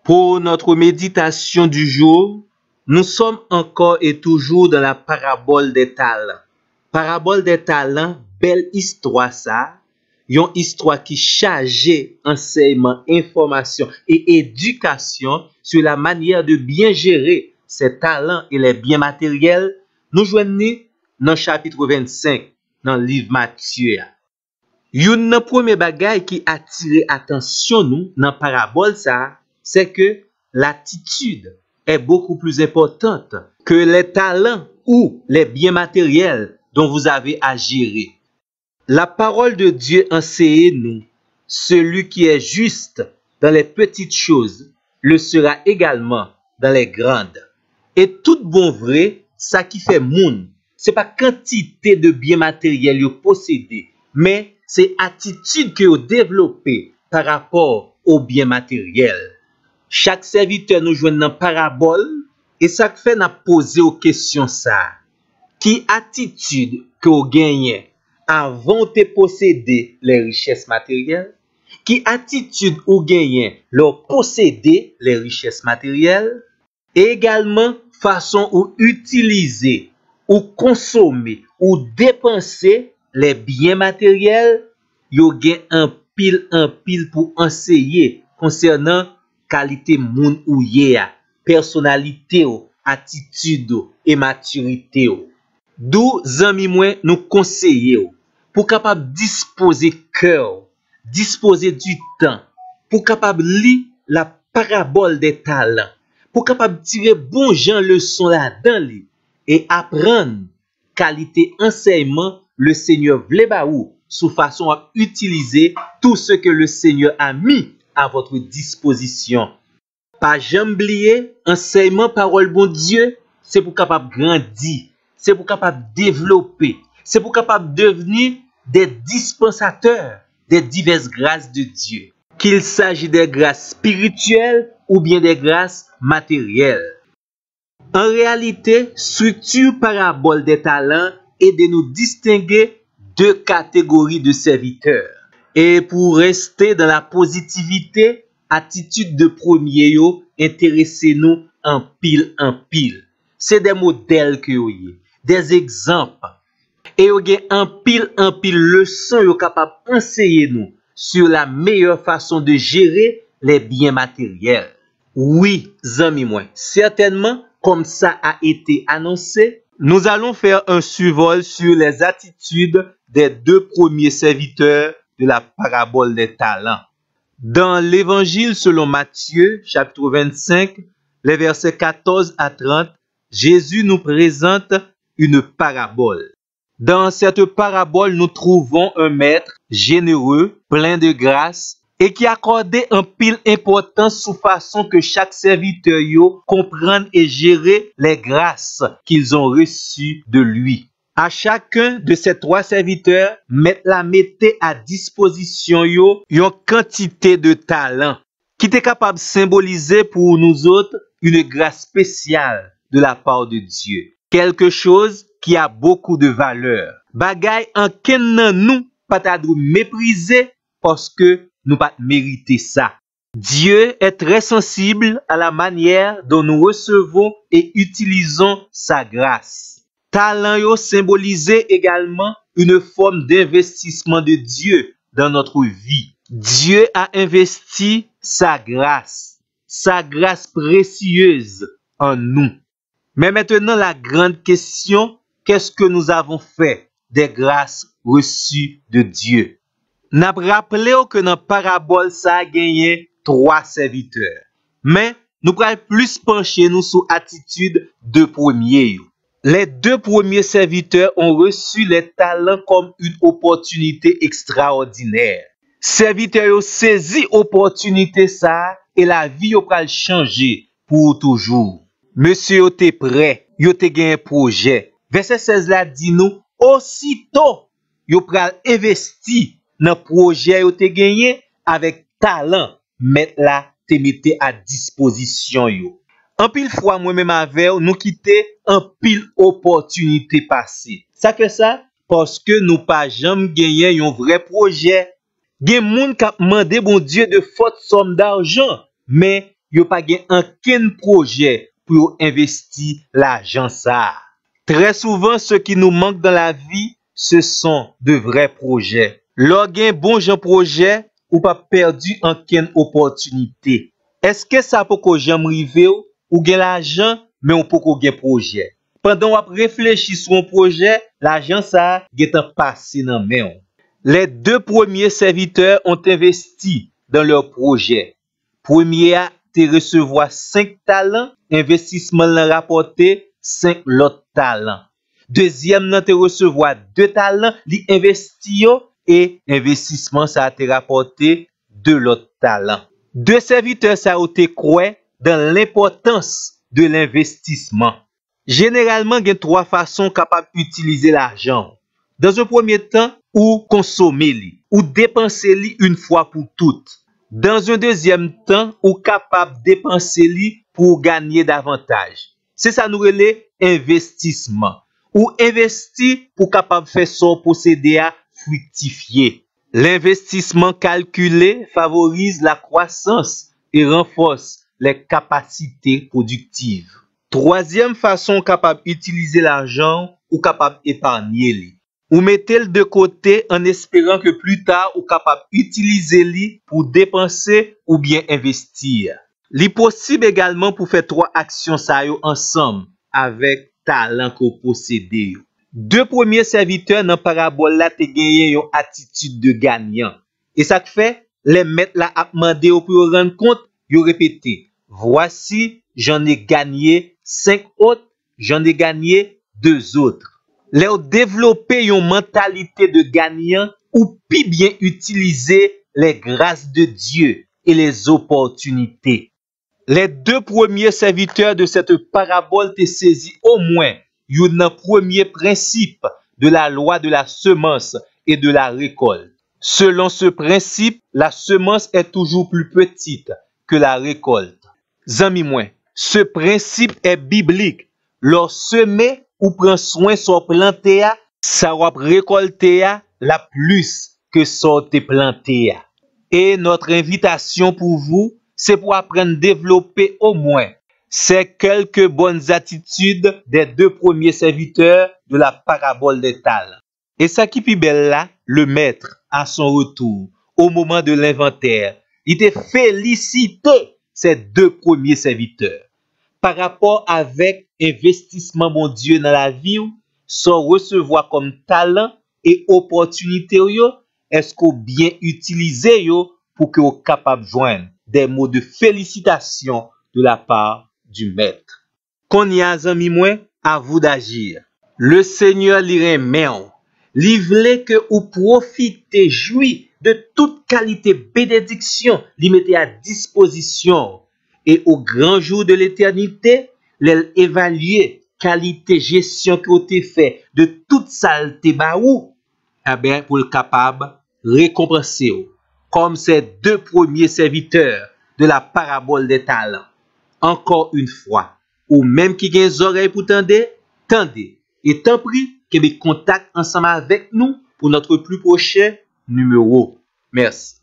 Pour notre méditation du jour, nous sommes encore et toujours dans la parabole des talents. Parabole des talents, belle histoire ça. Une histoire qui chargée enseignement, information et éducation sur la manière de bien gérer ses talents et les biens matériels. Nous joignons dans le chapitre 25 dans le livre Matthieu. Une premier bagay qui attire attention nous dans parabole ça, c'est que l'attitude est beaucoup plus importante que les talents ou les biens matériels dont vous avez à gérer. La parole de Dieu enseigne nous, celui qui est juste dans les petites choses le sera également dans les grandes. Et tout bon vrai, ça qui fait moun, c'est pas quantité de biens matériels vous possédez, mais c'est attitude que vous développez par rapport aux biens matériels. Chaque serviteur nous joint dans parabole et ça fait n'a poser aux questions ça. Qui attitude que vous gagnez avant de posséder les richesses matérielles? Qui attitude vous gagnez leur posséder les richesses matérielles? Et également façon ou utiliser ou consommer ou dépenser les biens matériels, yo gen un pile pour enseigner concernant qualité moun ou ye, personnalité ou, attitude ou, et maturité ou. D'où zami moi nous conseiller pour capable disposer cœur, disposer du temps, pour capable lire la parabole des talents, pour capable tirer bon gens leçon là-dedans li et apprendre qualité enseignement le Seigneur vle ba ou sous façon à utiliser tout ce que le Seigneur a mis à votre disposition. Pas jamais oublier enseignement parole bon Dieu, c'est pour capable grandir, c'est pour capable développer, c'est pour capable devenir des dispensateurs des diverses grâces de Dieu, qu'il s'agit des grâces spirituelles ou bien des grâces matérielles. En réalité, structure parabole des talents est de nous distinguer deux catégories de serviteurs. Et pour rester dans la positivité, attitude de premier yo, intéressez-nous en pile. C'est des modèles que vous avez, des exemples. Et vous avez en pile leçons yo capable enseigner nous sur la meilleure façon de gérer les biens matériels. Oui, amis moi, certainement, comme ça a été annoncé, nous allons faire un survol sur les attitudes des deux premiers serviteurs de la parabole des talents. Dans l'évangile selon Matthieu, chapitre 25, les versets 14 à 30, Jésus nous présente une parabole. Dans cette parabole, nous trouvons un maître généreux, plein de grâce, et qui accordait un pile importance sous façon que chaque serviteur yo comprenne et gérer les grâces qu'ils ont reçues de lui. À chacun de ces trois serviteurs, mettait à disposition yo une quantité de talent qui était capable de symboliser pour nous autres une grâce spéciale de la part de Dieu. Quelque chose qui a beaucoup de valeur. Bagay en ken nan nous pas ta mépriser parce que nous pas mériter ça. Dieu est très sensible à la manière dont nous recevons et utilisons sa grâce. Talent yo symbolisait également une forme d'investissement de Dieu dans notre vie. Dieu a investi sa grâce précieuse en nous. Mais maintenant la grande question, qu'est-ce que nous avons fait des grâces reçues de Dieu? N'a rappelé que dans parabole ça a gagné trois serviteurs. Mais nous pourrons plus pencher nous sur attitude de premier. Les deux premiers serviteurs ont reçu les talents comme une opportunité extraordinaire. Serviteurs ont saisi opportunité ça et la vie a changer pour toujours. Monsieur était prêt, yo te gagné un projet. Verset 16 là dit nous aussitôt yo pral investi dans projet yo te gagné avec talent, mettre là te mette à disposition yo. En pile fois moi-même avec nous quitter en pile opportunité passée. Ça fait ça parce que nous pas jamais gagné un vrai projet. Gen moun k'ap mande bon Dieu de fortes sommes d'argent, mais yo pa gen aucun projet pour investir l'argent ça. Très souvent, ce qui nous manque dans la vie, ce sont de vrais projets. Lors gen bon jan projet, ou pas perdu aucune opportunité. Est-ce que ça peut que j'aime rive ou gen l'argent, mais on peut qu'on gen projet? Pendant qu'on réfléchit sur un projet, l'argent ça est passé dans main. Les deux premiers serviteurs ont investi dans leur projet. Premier a recevoir 5 talents, investissement l'a rapporté 5 l'autre talents. Deuxième n'a te recevoir 2 talents, li investi et investissement ça a te rapporté 2 l'autre talents. Deux serviteurs ça ont te croit dans l'importance de l'investissement. Généralement, il y a 3 façons capables d'utiliser l'argent. Dans un premier temps, ou consommer, ou dépenser une fois pour toutes. Dans un deuxième temps, ou capable de dépenser pour gagner davantage. C'est ça nous relève investissement. Ou investir pour capable faire son posséder à fructifier. L'investissement calculé favorise la croissance et renforce les capacités productives. Troisième façon capable d'utiliser l'argent ou capable d'épargner. Ou mettez-le de côté en espérant que plus tard ou capable d'utiliser pour dépenser ou bien investir. Li possible également pour faire 3 actions ça yo ensemble avec talent que vous possédez. Deux premiers serviteurs dans parabole là te gagné une attitude de gagnant. Et ça fait les maîtres là a demandé pour rendre compte, yo répété. Voici, j'en ai gagné 5 autres, j'en ai gagné 2 autres. Leur développer une mentalité de gagnant ou puis bien utiliser les grâces de Dieu et les opportunités. Les deux premiers serviteurs de cette parabole te saisi au moins un premier principe de la loi de la semence et de la récolte. Selon ce principe, la semence est toujours plus petite que la récolte. Zami mwen, ce principe est biblique. Lors semer ou prend soin sur planter, ça va récolter la plus que sorte planté. Et notre invitation pour vous, c'est pour apprendre à développer au moins ces quelques bonnes attitudes des deux premiers serviteurs de la parabole des talents. Et ça qui est belle là, le maître, à son retour, au moment de l'inventaire, il te félicité ces deux premiers serviteurs. Par rapport avec investissement, mon Dieu, dans la vie, sans recevoir comme talent et opportunité, est-ce qu'on bien utilisé pour que vous capable de joindre des mots de félicitation de la part du maître. Qu'on y a, amis, à vous d'agir. Le Seigneur l'irait bien. Li vle que ou profitez, jouit de toute qualité bénédiction, li mette à disposition. Et au grand jour de l'éternité, l'évaluer qualité gestion que vous avez fait de toute saleté baou, eh bien, pour le capable récompenser comme ces deux premiers serviteurs de la parabole des talents. Encore une fois, ou même qui gen les oreilles pour tendre, tendez. Et tant pis, que vous contactez ensemble avec nous pour notre plus prochain numéro. Merci.